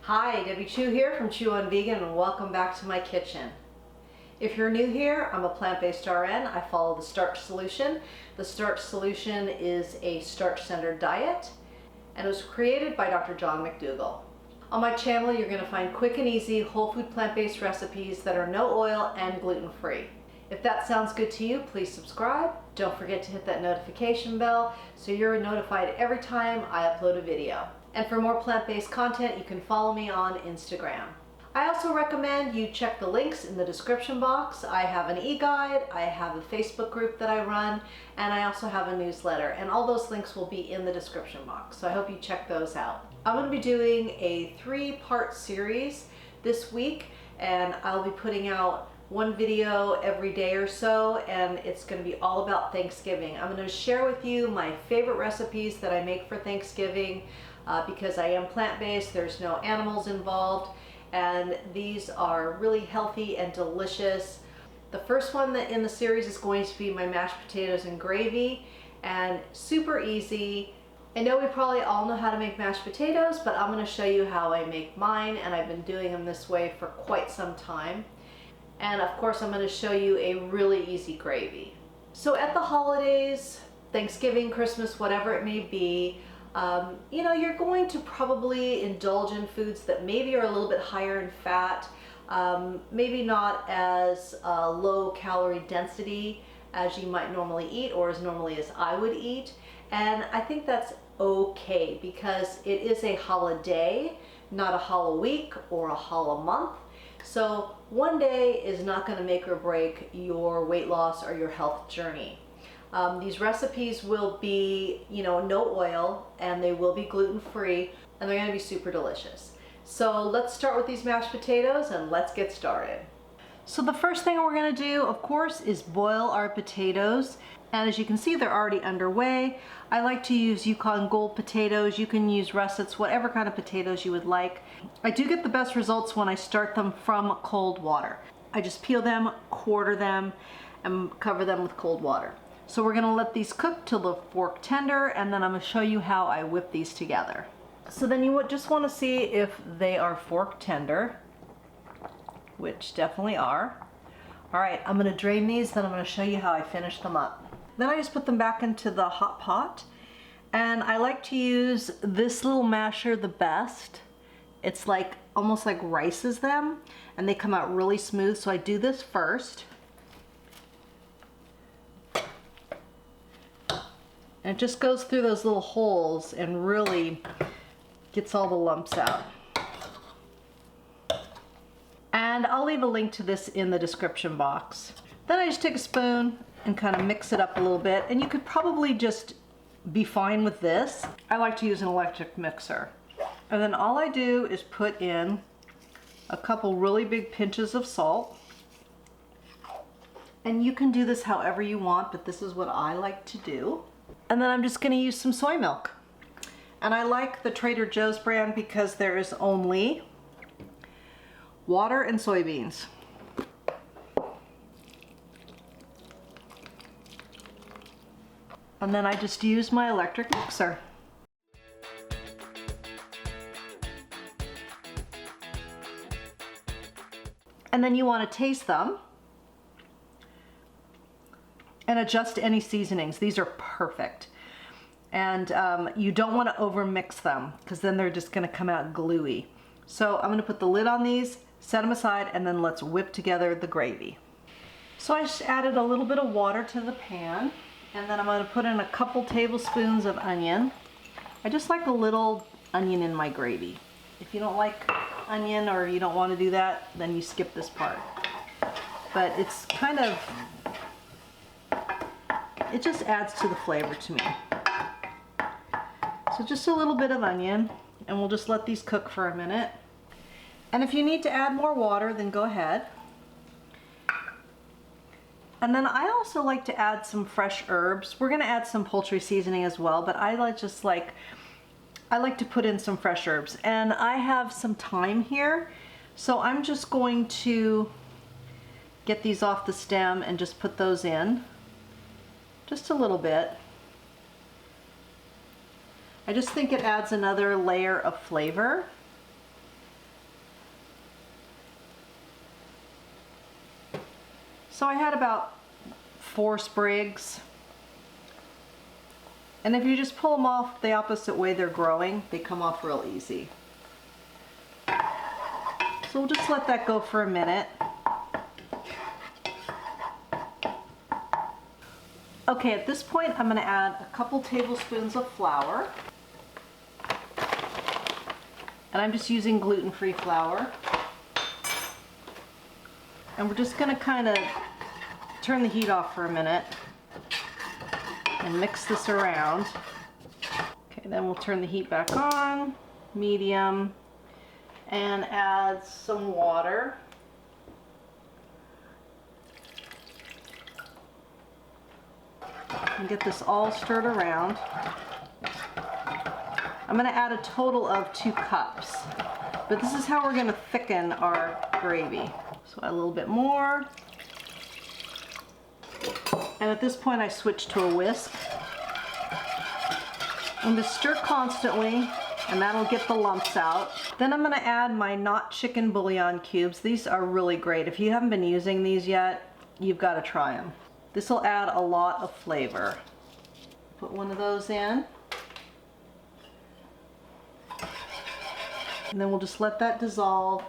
Hi, Debbie Chu here from Chew on Vegan, and welcome back to my kitchen. If you're new here, I'm a plant-based RN. I follow the Starch Solution. The Starch Solution is a starch-centered diet, and it was created by Dr. John McDougall. On my channel, you're going to find quick and easy whole food plant-based recipes that are no oil and gluten-free. If that sounds good to you, please subscribe. Don't forget to hit that notification bell so you're notified every time I upload a video. And for more plant-based content, you can follow me on Instagram. I also recommend you check the links in the description box. I have an e-guide, I have a Facebook group that I run, and I also have a newsletter, and all those links will be in the description box. So I hope you check those out. I'm going to be doing a 3-part series this week, and I'll be putting out one video every day or so, and it's going to be all about Thanksgiving. I'm going to share with you my favorite recipes that I make for Thanksgiving because I am plant-based, there's no animals involved, and these are really healthy and delicious. The first one in the series is going to be my mashed potatoes and gravy, and super easy. I know we probably all know how to make mashed potatoes, but I'm going to show you how I make mine, and I've been doing them this way for quite some time. And of course, I'm going to show you a really easy gravy. So at the holidays, Thanksgiving, Christmas, whatever it may be, you're going to probably indulge in foods that maybe are a little bit higher in fat, maybe not as low calorie density as you might normally eat or as normally as I would eat. And I think that's okay because it is a holiday, not a holo week or a holo month. So one day is not going to make or break your weight loss or your health journey. These recipes will be, no oil, and they will be gluten-free, and they're going to be super delicious. So let's start with these mashed potatoes and let's get started. So the first thing we're going to do, of course, is boil our potatoes. And as you can see, they're already underway. I like to use Yukon Gold potatoes. You can use russets, whatever kind of potatoes you would like. I do get the best results when I start them from cold water. I just peel them, quarter them, and cover them with cold water. So we're gonna let these cook till the fork tender, and then I'm gonna show you how I whip these together. So then you would just wanna see if they are fork tender, which definitely are. All right, I'm gonna drain these, then I'm gonna show you how I finish them up. Then I just put them back into the hot pot, and I like to use this little masher the best. It's like almost like rices them, and they come out really smooth, so I do this first. And it just goes through those little holes and really gets all the lumps out. And I'll leave a link to this in the description box. Then I just take a spoon and kind of mix it up a little bit, and you could probably just be fine with this. I like to use an electric mixer. And then all I do is put in a couple really big pinches of salt. And you can do this however you want, but this is what I like to do. And then I'm just going to use some soy milk. And I like the Trader Joe's brand because there is only water and soybeans. And then I just use my electric mixer. And then you want to taste them and adjust any seasonings. These are perfect. And you don't want to over mix them because then they're just going to come out gluey. So I'm going to put the lid on these, set them aside, and then let's whip together the gravy. So I just added a little bit of water to the pan, and then I'm going to put in a couple tablespoons of onion. I just like a little onion in my gravy. If you don't like onion or you don't want to do that, then you skip this part. But it's kind of, it just adds to the flavor to me. So just a little bit of onion, and we'll just let these cook for a minute. And if you need to add more water, then go ahead. And then I also like to add some fresh herbs. We're gonna add some poultry seasoning as well, but I like to put in some fresh herbs. And I have some thyme here, so I'm just going to get these off the stem and just put those in. Just a little bit. I just think it adds another layer of flavor. So I had about 4 sprigs. And if you just pull them off the opposite way they're growing, they come off real easy. So we'll just let that go for a minute. Okay, at this point I'm going to add a couple tablespoons of flour. And I'm just using gluten-free flour. And we're just going to kind of turn the heat off for a minute and mix this around. Okay, then we'll turn the heat back on, medium, and add some water. And get this all stirred around. I'm going to add a total of 2 cups, but this is how we're going to thicken our gravy. So add a little bit more. And at this point I switch to a whisk. And just stir constantly, and that'll get the lumps out. Then I'm going to add my not chicken bouillon cubes. These are really great. If you haven't been using these yet, you've got to try them. This will add a lot of flavor. Put one of those in. And then we'll just let that dissolve.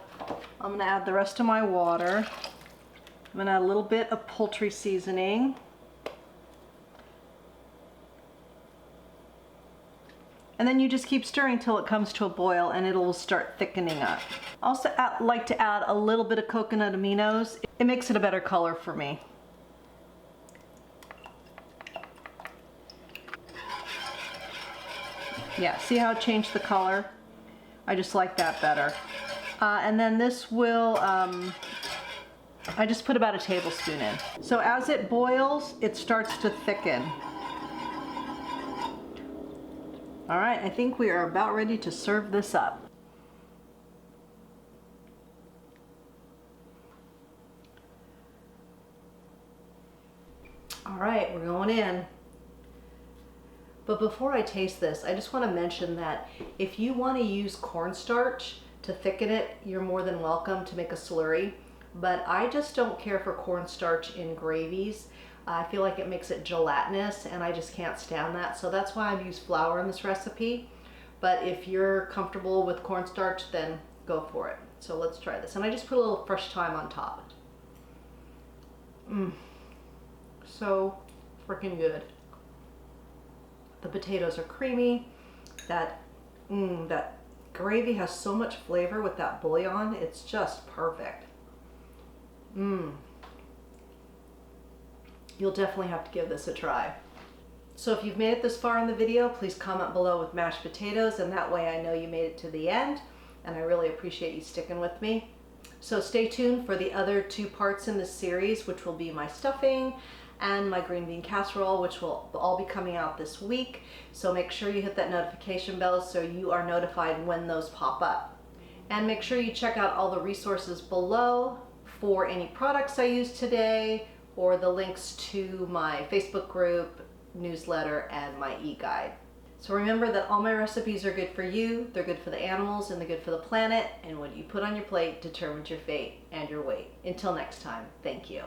I'm going to add the rest of my water. I'm going to add a little bit of poultry seasoning. And then you just keep stirring till it comes to a boil and it will start thickening up. I also like to add a little bit of coconut aminos. It makes it a better color for me. Yeah, see how it changed the color? I just like that better. And then this will, I just put about a tablespoon in. So as it boils, it starts to thicken. All right, I think we are about ready to serve this up. All right, we're going in. But before I taste this, I just want to mention that if you want to use cornstarch to thicken it, you're more than welcome to make a slurry. But I just don't care for cornstarch in gravies. I feel like it makes it gelatinous and I just can't stand that. So that's why I've used flour in this recipe. But if you're comfortable with cornstarch, then go for it. So let's try this. And I just put a little fresh thyme on top. So freaking good. The potatoes are creamy. That gravy has so much flavor with that bouillon. It's just perfect. You'll definitely have to give this a try. So if you've made it this far in the video, please comment below with mashed potatoes, and that way I know you made it to the end, and I really appreciate you sticking with me. So stay tuned for the other 2 parts in this series, which will be my stuffing and my green bean casserole, which will all be coming out this week. So make sure you hit that notification bell so you are notified when those pop up. And make sure you check out all the resources below for any products I used today, or the links to my Facebook group, newsletter, and my e-guide. So remember that all my recipes are good for you, they're good for the animals, and they're good for the planet, and what you put on your plate determines your fate and your weight. Until next time, thank you.